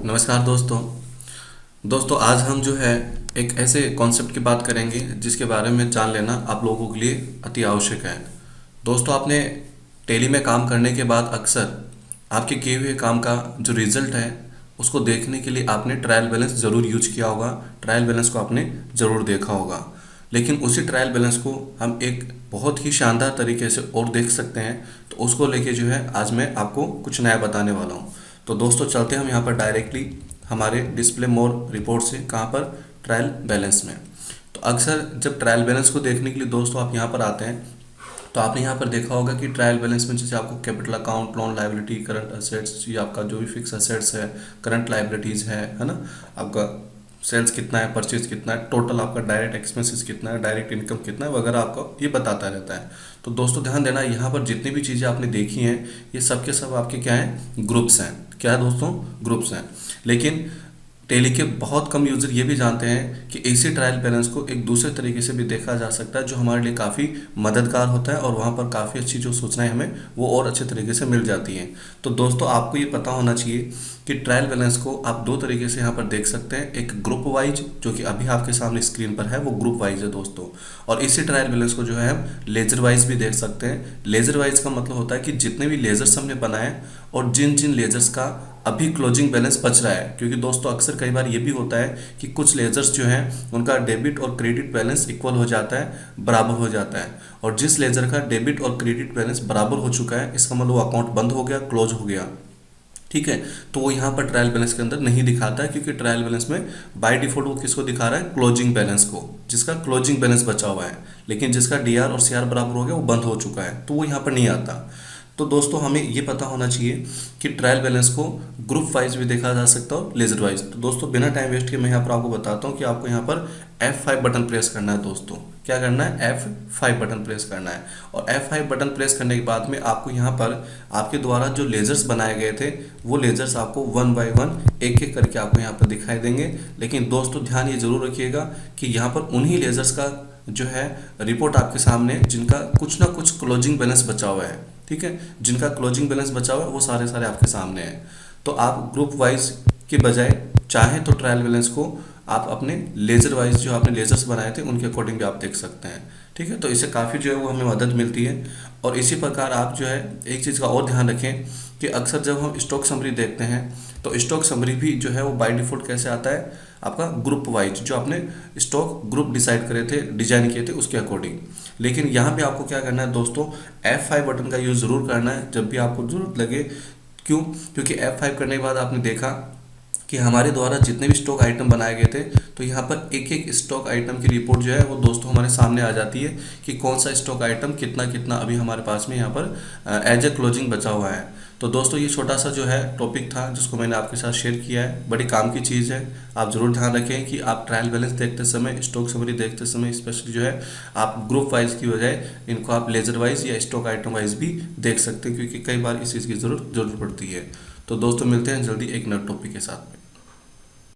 नमस्कार दोस्तों आज हम जो है एक ऐसे कॉन्सेप्ट की बात करेंगे जिसके बारे में जान लेना आप लोगों के लिए अति आवश्यक है। दोस्तों आपने टेली में काम करने के बाद अक्सर आपके किए हुए काम का जो रिजल्ट है उसको देखने के लिए आपने ट्रायल बैलेंस ज़रूर यूज किया होगा, ट्रायल बैलेंस को आपने ज़रूर देखा होगा। लेकिन उसी ट्रायल बैलेंस को हम एक बहुत ही शानदार तरीके से और देख सकते हैं, तो उसको लेके जो है आज मैं आपको कुछ नया बताने वाला हूँ। तो दोस्तों चलते हैं हम यहाँ पर डायरेक्टली हमारे डिस्प्ले मोर रिपोर्ट से, कहाँ पर, ट्रायल बैलेंस में। तो अक्सर जब ट्रायल बैलेंस को देखने के लिए दोस्तों आप यहाँ पर आते हैं तो आपने यहाँ पर देखा होगा कि ट्रायल बैलेंस में जैसे आपको capital account, loan liability, current assets, ये आपका जो भी फिक्स असेट्स है, करंट लायबिलिटीज़ है ना, आपका सेल्स कितना है, परचेज कितना है, टोटल आपका डायरेक्ट एक्सपेंसेस कितना है, डायरेक्ट इनकम कितना है वगैरह आपको ये बताता रहता है। तो दोस्तों ध्यान देना, यहाँ पर जितनी भी चीज़ें आपने देखी हैं ये सब के सब आपके क्या हैं, ग्रुप्स हैं। क्या है दोस्तों, ग्रुप्स हैं। लेकिन टेली के बहुत कम यूज़र ये भी जानते हैं कि इसी ट्रायल बैलेंस को एक दूसरे तरीके से भी देखा जा सकता है जो हमारे लिए काफ़ी मददगार होता है और वहाँ पर काफ़ी अच्छी जो सूचनाएं हमें वो और अच्छे तरीके से मिल जाती हैं। तो दोस्तों आपको ये पता होना चाहिए कि ट्रायल बैलेंस को आप दो तरीके से यहाँ पर देख सकते हैं। एक ग्रुप वाइज, जो कि अभी आपके सामने स्क्रीन पर है, वो ग्रुप वाइज है दोस्तों। और इसी ट्रायल बैलेंस को जो है हम लेजर वाइज भी देख सकते हैं। लेजर वाइज का मतलब होता है कि जितने भी लेजर्स हमने बनाए और जिन जिन लेजर्स का अभी क्लोजिंग बैलेंस बच रहा है, क्योंकि दोस्तों अक्सर कई बार ये भी होता है कि कुछ लेजर्स जो हैं उनका डेबिट और क्रेडिट बैलेंस इक्वल हो जाता है, बराबर हो जाता है। और जिस लेजर का डेबिट और क्रेडिट बैलेंस बराबर हो चुका है, इसका मतलब वो अकाउंट बंद हो गया, क्लोज हो गया, ठीक है। तो वो यहाँ पर ट्रायल बैलेंस के अंदर नहीं दिखाता है, क्योंकि ट्रायल बैलेंस में बाय डिफॉल्ट वो किसको दिखा रहा है, क्लोजिंग बैलेंस को, जिसका क्लोजिंग बैलेंस बचा हुआ है। लेकिन जिसका डीआर और सीआर बराबर हो गया, वो बंद हो चुका है, तो वो यहाँ पर नहीं आता। तो दोस्तों हमें ये पता होना चाहिए कि ट्रायल बैलेंस को ग्रुप वाइज भी देखा जा सकता है और लेजर वाइज। तो दोस्तों बिना टाइम वेस्ट के मैं यहाँ पर आपको बताता हूँ कि आपको यहाँ पर F5 बटन प्रेस करना है। दोस्तों क्या करना है, F5 बटन प्रेस करना है। और F5 बटन प्रेस करने के बाद में आपको यहाँ पर आपके द्वारा जो लेजर्स बनाए गए थे वो लेजर्स आपको वन बाय वन एक एक करके आपको यहाँ पर दिखाई देंगे। लेकिन दोस्तों ध्यान ये जरूर रखिएगा कि यहाँ पर उन्हीं लेजर्स का जो है रिपोर्ट आपके सामने जिनका कुछ ना कुछ क्लोजिंग बैलेंस बचा हुआ है, ठीक है। जिनका क्लोजिंग बैलेंस बचा हुआ है वो सारे सारे आपके सामने हैं। तो आप ग्रुप वाइज के बजाय चाहें तो ट्रायल बैलेंस को आप अपने लेजर वाइज, जो आपने लेजर्स बनाए थे उनके अकॉर्डिंग भी आप देख सकते हैं, ठीक है। तो इससे काफ़ी जो है वो हमें मदद मिलती है। और इसी प्रकार आप जो है एक चीज़ का और ध्यान रखें कि अक्सर जब हम स्टॉक समरी देखते हैं तो स्टॉक समरी भी जो है वो बाय डिफॉल्ट कैसे आता है, आपका ग्रुप वाइज, जो आपने स्टॉक ग्रुप डिसाइड करे थे, डिजाइन किए थे उसके अकॉर्डिंग। लेकिन यहाँ पे आपको क्या करना है दोस्तों, F5 बटन का यूज़ ज़रूर करना है जब भी आपको ज़रूरत लगे। क्यों? क्योंकि F5 करने के बाद आपने देखा कि हमारे द्वारा जितने भी स्टॉक आइटम बनाए गए थे, तो यहाँ पर एक एक स्टॉक आइटम की रिपोर्ट जो है वो दोस्तों हमारे सामने आ जाती है कि कौन सा स्टॉक आइटम कितना कितना अभी हमारे पास में यहाँ पर एज ए क्लोजिंग बचा हुआ है। तो दोस्तों ये छोटा सा जो है टॉपिक था जिसको मैंने आपके साथ शेयर किया है, बड़ी काम की चीज़ है। आप ज़रूर ध्यान रखें कि आप ट्रायल बैलेंस देखते समय, स्टॉक समरी देखते समय स्पेशली जो है आप ग्रुप वाइज की बजाय इनको आप लेजर वाइज या स्टॉक आइटम वाइज भी देख सकते हैं, क्योंकि कई बार इस चीज़ की ज़रूरत पड़ती है। तो दोस्तों मिलते हैं जल्दी एक नए टॉपिक के साथ में।